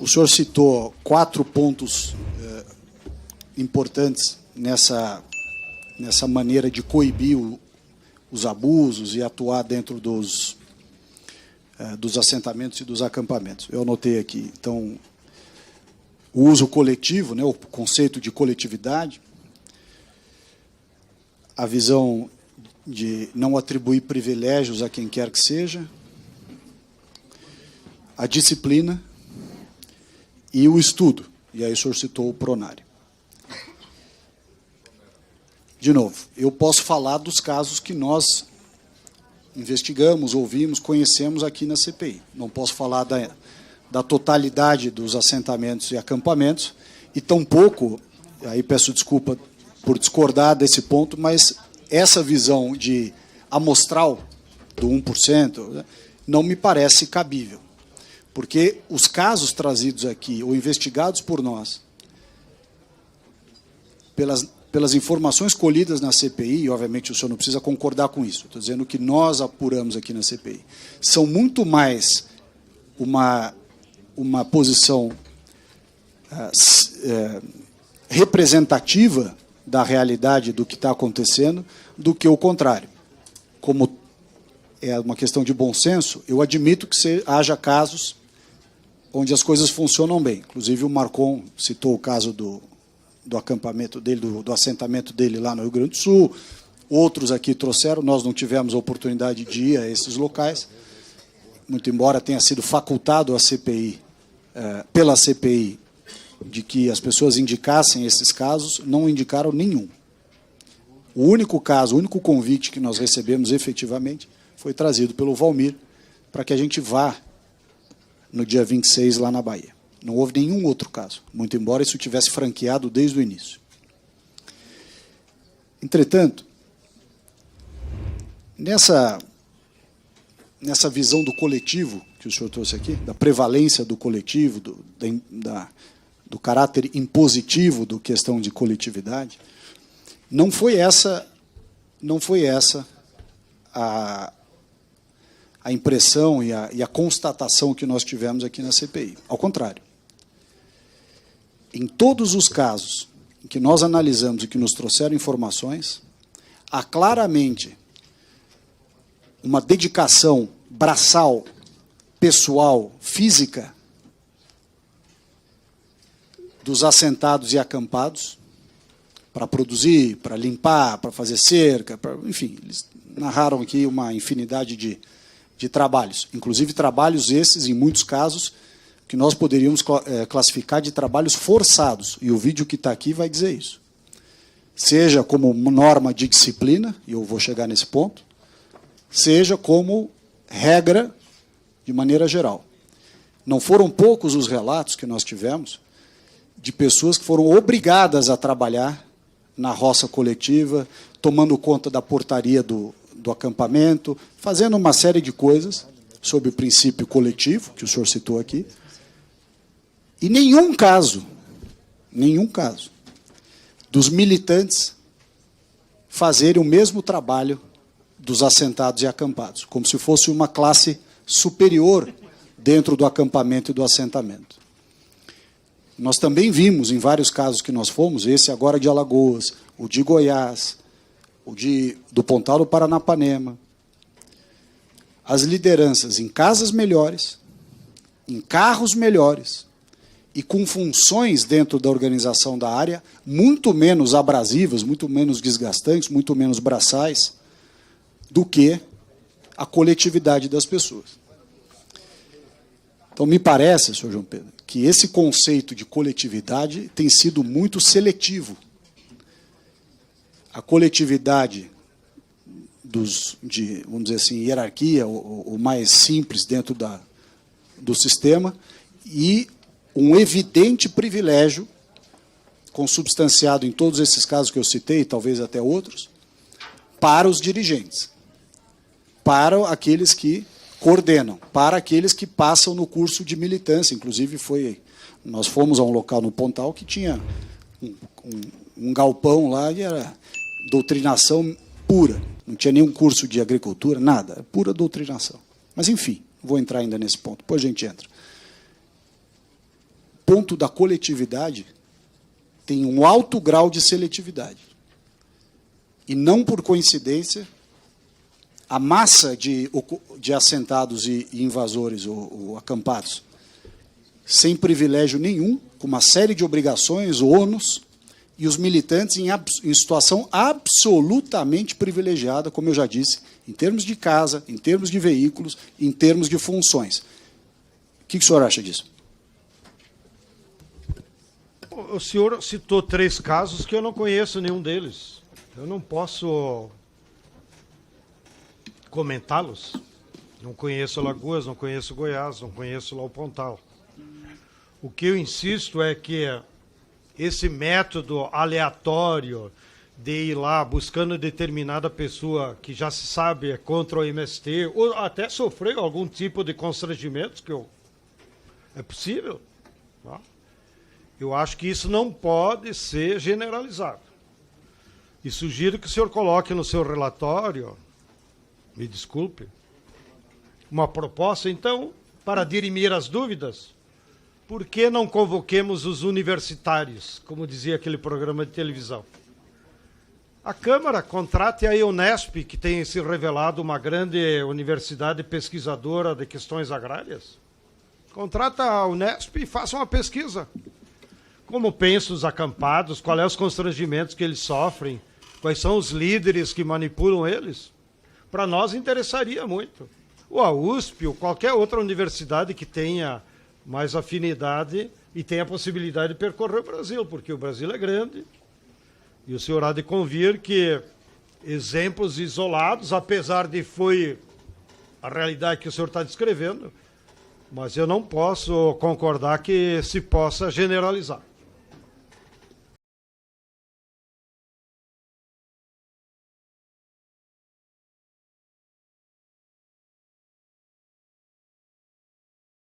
O senhor citou 4 pontos importantes nessa maneira de coibir os abusos e atuar dentro dos assentamentos e dos acampamentos. Eu anotei aqui. Então, o uso coletivo, né, o conceito de coletividade, a visão de não atribuir privilégios a quem quer que seja, a disciplina e o estudo. E aí o senhor citou o Pronari. De novo, eu posso falar dos casos que nós investigamos, ouvimos, conhecemos aqui na CPI. Não posso falar da totalidade dos assentamentos e acampamentos, e tampouco, aí peço desculpa por discordar desse ponto, mas essa visão de amostral do 1%, né, não me parece cabível. Porque os casos trazidos aqui, ou investigados por nós, pelas informações colhidas na CPI, e obviamente o senhor não precisa concordar com isso, estou dizendo que nós apuramos aqui na CPI, são muito mais uma posição representativa da realidade do que está acontecendo do que o contrário. Como é uma questão de bom senso, eu admito que haja casos onde as coisas funcionam bem. Inclusive, o Marcon citou o caso do acampamento dele, do assentamento dele lá no Rio Grande do Sul. Outros aqui trouxeram, nós não tivemos a oportunidade de ir a esses locais, muito embora tenha sido facultado a CPI, pela CPI, de que as pessoas indicassem esses casos, não indicaram nenhum. O único caso, o único convite que nós recebemos efetivamente foi trazido pelo Valmir para que a gente vá no dia 26 lá na Bahia. Não houve nenhum outro caso, muito embora isso tivesse franqueado desde o início. Entretanto, nessa visão do coletivo que o senhor trouxe aqui, da prevalência do coletivo, do caráter impositivo da questão de coletividade, não foi essa a impressão e a constatação que nós tivemos aqui na CPI. Ao contrário. Em todos os casos em que nós analisamos e que nos trouxeram informações, há claramente uma dedicação braçal, pessoal, física, dos assentados e acampados, para produzir, para limpar, para fazer cerca, enfim, eles narraram aqui uma infinidade de trabalhos, inclusive trabalhos esses, em muitos casos, que nós poderíamos classificar de trabalhos forçados, e o vídeo que está aqui vai dizer isso. Seja como norma de disciplina, e eu vou chegar nesse ponto, seja como regra de maneira geral. Não foram poucos os relatos que nós tivemos de pessoas que foram obrigadas a trabalhar na roça coletiva, tomando conta da portaria do acampamento, fazendo uma série de coisas sob o princípio coletivo, que o senhor citou aqui, e nenhum caso dos militantes fazerem o mesmo trabalho dos assentados e acampados, como se fosse uma classe superior dentro do acampamento e do assentamento. Nós também vimos, em vários casos que nós fomos, esse agora de Alagoas, o de Goiás, do Pontal do Paranapanema, as lideranças em casas melhores, em carros melhores e com funções dentro da organização da área muito menos abrasivas, muito menos desgastantes, muito menos braçais do que a coletividade das pessoas. Então, me parece, senhor João Pedro, que esse conceito de coletividade tem sido muito seletivo. A coletividade vamos dizer assim, hierarquia, o mais simples dentro do sistema, e um evidente privilégio, consubstanciado em todos esses casos que eu citei, talvez até outros, para os dirigentes, para aqueles que coordenam, para aqueles que passam no curso de militância. Inclusive, nós fomos a um local no Pontal que tinha um galpão lá e era doutrinação pura. Não tinha nenhum curso de agricultura, nada, pura doutrinação. Mas, enfim, vou entrar ainda nesse ponto, depois a gente entra. ponto da coletividade tem um alto grau de seletividade. E não por coincidência, a massa de assentados e invasores ou acampados, sem privilégio nenhum, com uma série de obrigações, ônus, e os militantes em situação absolutamente privilegiada, como eu já disse, em termos de casa, em termos de veículos, em termos de funções. O que o senhor acha disso? O senhor citou 3 casos que eu não conheço nenhum deles. Eu não posso comentá-los. Não conheço Alagoas, não conheço Goiás, não conheço lá o Pontal. O que eu insisto é que esse método aleatório de ir lá buscando determinada pessoa que já se sabe é contra o MST, ou até sofreu algum tipo de constrangimentos, é possível. Tá? Eu acho que isso não pode ser generalizado. E sugiro que o senhor coloque no seu relatório, me desculpe, uma proposta, então, para dirimir as dúvidas. Por que não convoquemos os universitários, como dizia aquele programa de televisão? A Câmara contrate a Unesp, que tem se revelado uma grande universidade pesquisadora de questões agrárias. Contrata a Unesp e faça uma pesquisa. Como pensam os acampados, quais são os constrangimentos que eles sofrem, quais são os líderes que manipulam eles? Para nós interessaria muito. Ou a USP, ou qualquer outra universidade que tenha mais afinidade e tenha a possibilidade de percorrer o Brasil, porque o Brasil é grande. E o senhor há de convir que exemplos isolados, apesar de foi a realidade que o senhor está descrevendo, mas eu não posso concordar que se possa generalizar.